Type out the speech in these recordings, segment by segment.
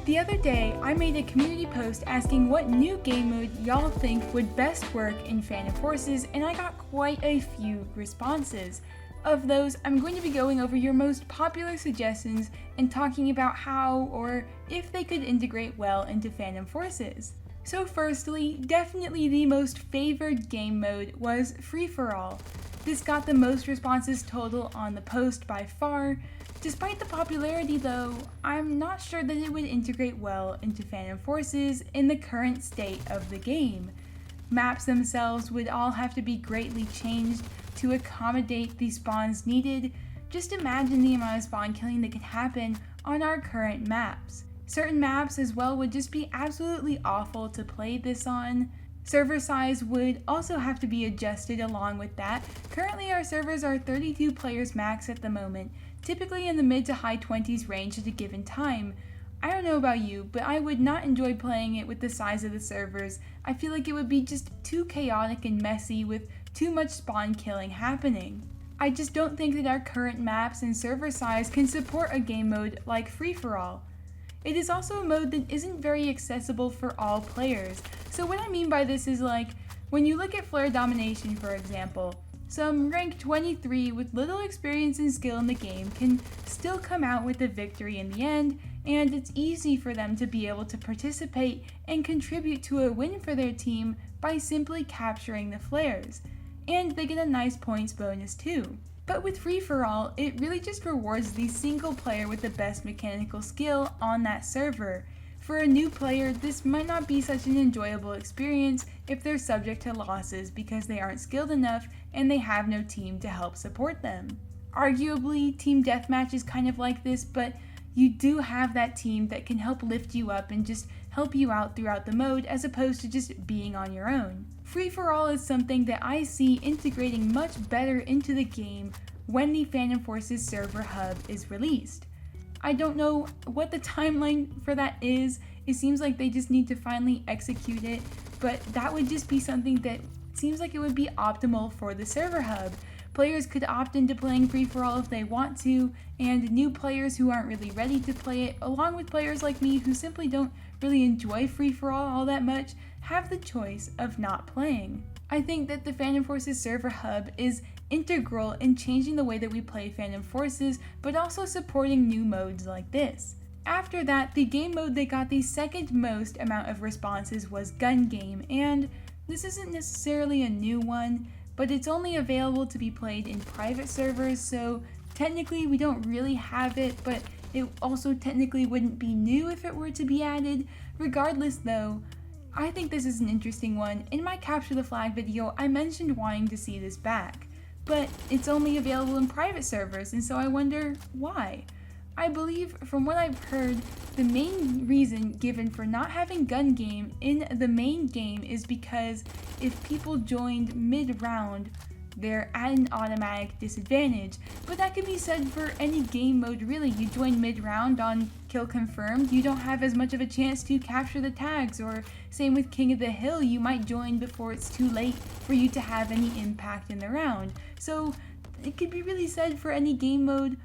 The other day, I made a community post asking what new game mode y'all think would best work in Phantom Forces, and I got quite a few responses. Of those, I'm going to be going over your most popular suggestions and talking about how or if they could integrate well into Phantom Forces. So firstly, definitely the most favored game mode was Free-for-All. This got the most responses total on the post by far. Despite the popularity though, I'm not sure that it would integrate well into Phantom Forces in the current state of the game. Maps themselves would all have to be greatly changed to accommodate the spawns needed. Just imagine the amount of spawn killing that could happen on our current maps. Certain maps as well would just be absolutely awful to play this on. Server size would also have to be adjusted along with that. Currently our servers are 32 players max at the moment, typically in the mid to high 20s range at a given time. I don't know about you, but I would not enjoy playing it with the size of the servers. I feel like it would be just too chaotic and messy with too much spawn killing happening. I just don't think that our current maps and server size can support a game mode like Free-for-All. It is also a mode that isn't very accessible for all players. So what I mean by this is like, when you look at Flare Domination for example, some rank 23 with little experience and skill in the game can still come out with a victory in the end, and it's easy for them to be able to participate and contribute to a win for their team by simply capturing the flares. And they get a nice points bonus too. But with Free-for-All, it really just rewards the single player with the best mechanical skill on that server. For a new player, this might not be such an enjoyable experience if they're subject to losses because they aren't skilled enough and they have no team to help support them. Arguably, Team Deathmatch is kind of like this, but you do have that team that can help lift you up and just help you out throughout the mode as opposed to just being on your own. Free-for-All is something that I see integrating much better into the game when the Phantom Forces server hub is released. I don't know what the timeline for that is. It seems like they just need to finally execute it, but that would just be something that seems like it would be optimal for the server hub. Players could opt into playing Free-for-All if they want to, and new players who aren't really ready to play it, along with players like me who simply don't really enjoy Free-for-All all that much, have the choice of not playing. I think that the Phantom Forces server hub is integral in changing the way that we play Phantom Forces, but also supporting new modes like this. After that, the game mode that got the second most amount of responses was Gun Game, and this isn't necessarily a new one, but it's only available to be played in private servers, so technically we don't really have it, but it also technically wouldn't be new if it were to be added. Regardless though, I think this is an interesting one. In my Capture the Flag video, I mentioned wanting to see this back, but it's only available in private servers, and so I wonder why. I believe, from what I've heard, the main reason given for not having Gun Game in the main game is because if people joined mid-round, they're at an automatic disadvantage. But that can be said for any game mode really. You join mid-round on Kill Confirmed, you don't have as much of a chance to capture the tags, or same with King of the Hill, you might join before it's too late for you to have any impact in the round. So it could be really said for any game mode.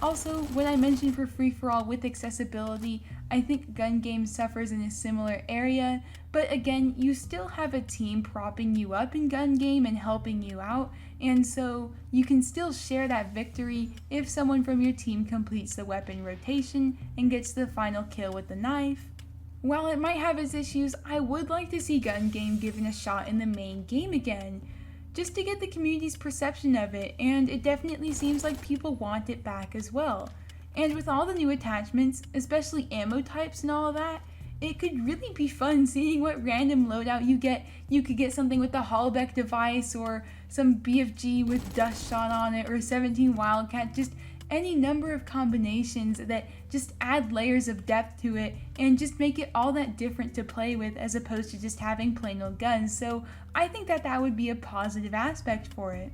Also, what I mentioned for Free-for-All with accessibility, I think Gun Game suffers in a similar area, but again, you still have a team propping you up in Gun Game and helping you out, and so you can still share that victory if someone from your team completes the weapon rotation and gets the final kill with the knife. While it might have its issues, I would like to see Gun Game given a shot in the main game again, just to get the community's perception of it, and it definitely seems like people want it back as well. And with all the new attachments, especially ammo types and all of that, it could really be fun seeing what random loadout you get. You could get something with the Hallbeck device, or some BFG with dust shot on it, or 17 Wildcat, just any number of combinations that just add layers of depth to it and just make it all that different to play with as opposed to just having plain old guns. So I think that that would be a positive aspect for it.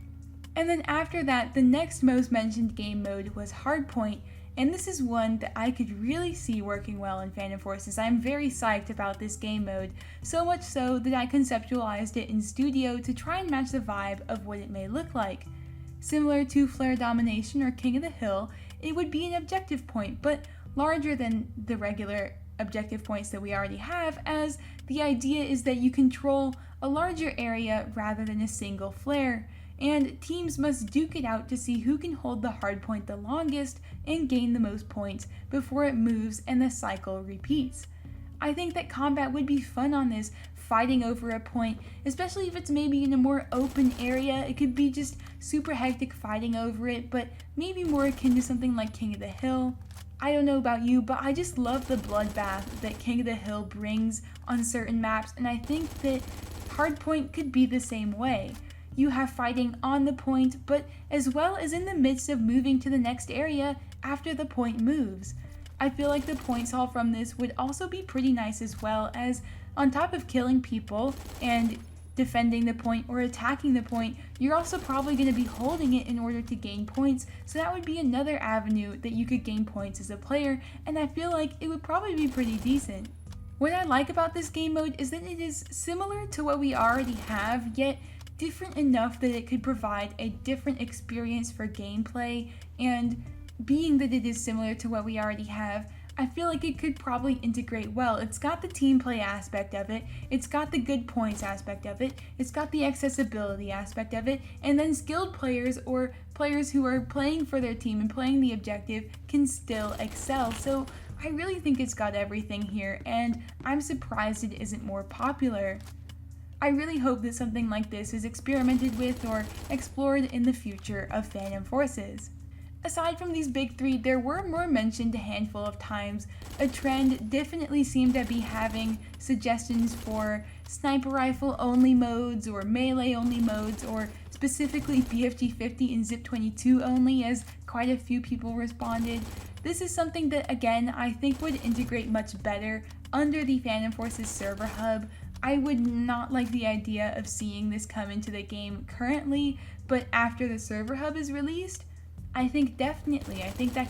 And then after that, the next most mentioned game mode was Hardpoint, and this is one that I could really see working well in Phantom Forces. I'm very psyched about this game mode, so much so that I conceptualized it in studio to try and match the vibe of what it may look like. Similar to Flare Domination or King of the Hill, it would be an objective point, but larger than the regular objective points that we already have, as the idea is that you control a larger area rather than a single flare, and teams must duke it out to see who can hold the hardpoint the longest and gain the most points before it moves and the cycle repeats. I think that combat would be fun on this, fighting over a point, especially if it's maybe in a more open area. It could be just super hectic fighting over it, but maybe more akin to something like King of the Hill. I don't know about you, but I just love the bloodbath that King of the Hill brings on certain maps, and I think that Hardpoint could be the same way. You have fighting on the point, but as well as in the midst of moving to the next area after the point moves. I feel like the points haul from this would also be pretty nice, as well as on top of killing people and defending the point or attacking the point, you're also probably going to be holding it in order to gain points, so that would be another avenue that you could gain points as a player, and I feel like it would probably be pretty decent. What I like about this game mode is that it is similar to what we already have, yet different enough that it could provide a different experience for gameplay, and being that it is similar to what we already have, I feel like it could probably integrate well. It's got the team play aspect of it, it's got the good points aspect of it, it's got the accessibility aspect of it, and then skilled players or players who are playing for their team and playing the objective can still excel. So I really think it's got everything here, and I'm surprised it isn't more popular. I really hope that something like this is experimented with or explored in the future of Phantom Forces. Aside from these big three, there were more mentioned a handful of times. A trend definitely seemed to be having suggestions for sniper rifle only modes or melee only modes, or specifically BFG 50 and Zip 22 only, as quite a few people responded. This is something that, again, I think would integrate much better under the Phantom Forces server hub. I would not like the idea of seeing this come into the game currently, but after the server hub is released, I think that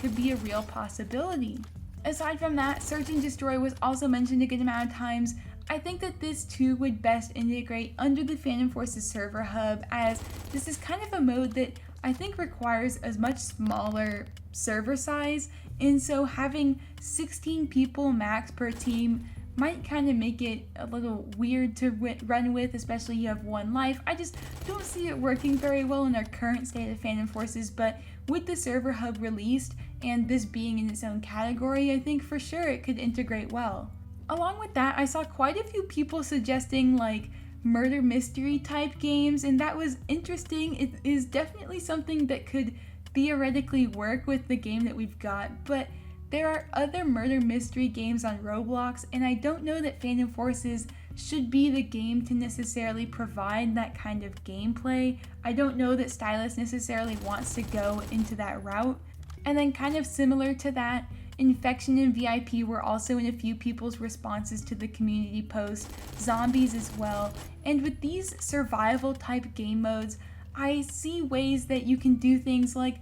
could be a real possibility. Aside from that, Search and Destroy was also mentioned a good amount of times. I think that this too would best integrate under the Phantom Forces server hub, as this is kind of a mode that I think requires a much smaller server size, and so having 16 people max per team might kind of make it a little weird to run with, especially you have one life. I just don't see it working very well in our current state of Phantom Forces, but with the server hub released and this being in its own category, I think for sure it could integrate well. Along with that, I saw quite a few people suggesting like murder mystery type games, and that was interesting. It is definitely something that could theoretically work with the game that we've got, but there are other murder mystery games on Roblox, and I don't know that Phantom Forces should be the game to necessarily provide that kind of gameplay. I don't know that Stylus necessarily wants to go into that route. And then kind of similar to that, Infection and VIP were also in a few people's responses to the community post, zombies as well. And with these survival type game modes, I see ways that you can do things like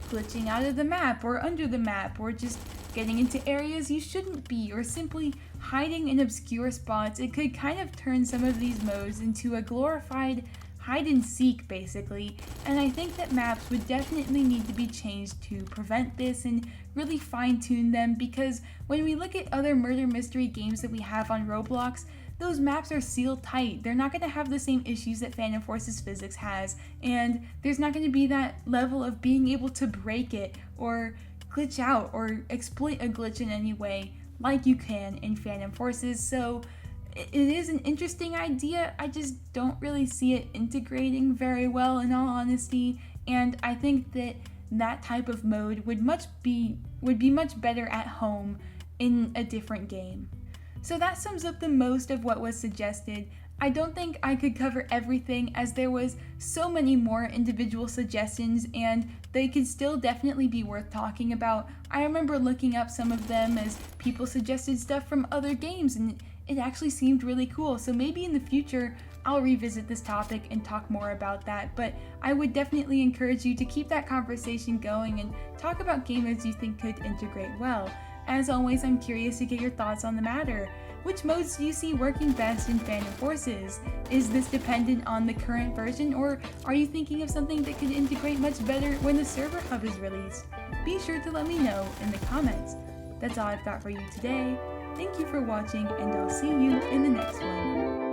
glitching out of the map or under the map, or just getting into areas you shouldn't be, or simply hiding in obscure spots. It could kind of turn some of these modes into a glorified hide and seek basically, and I think that maps would definitely need to be changed to prevent this and really fine tune them, because when we look at other murder mystery games that we have on Roblox, those maps are sealed tight. They're not going to have the same issues that Phantom Forces Physics has, and there's not going to be that level of being able to break it or glitch out or exploit a glitch in any way like you can in Phantom Forces. So it is an interesting idea. I just don't really see it integrating very well, in all honesty, and I think that that type of mode would be much better at home in a different game. So that sums up the most of what was suggested. I don't think I could cover everything, as there was so many more individual suggestions and they could still definitely be worth talking about. I remember looking up some of them as people suggested stuff from other games, and it actually seemed really cool. So maybe in the future I'll revisit this topic and talk more about that, but I would definitely encourage you to keep that conversation going and talk about game modes you think could integrate well. As always, I'm curious to get your thoughts on the matter. Which modes do you see working best in Phantom Forces? Is this dependent on the current version, or are you thinking of something that could integrate much better when the server hub is released? Be sure to let me know in the comments. That's all I've got for you today. Thank you for watching, and I'll see you in the next one.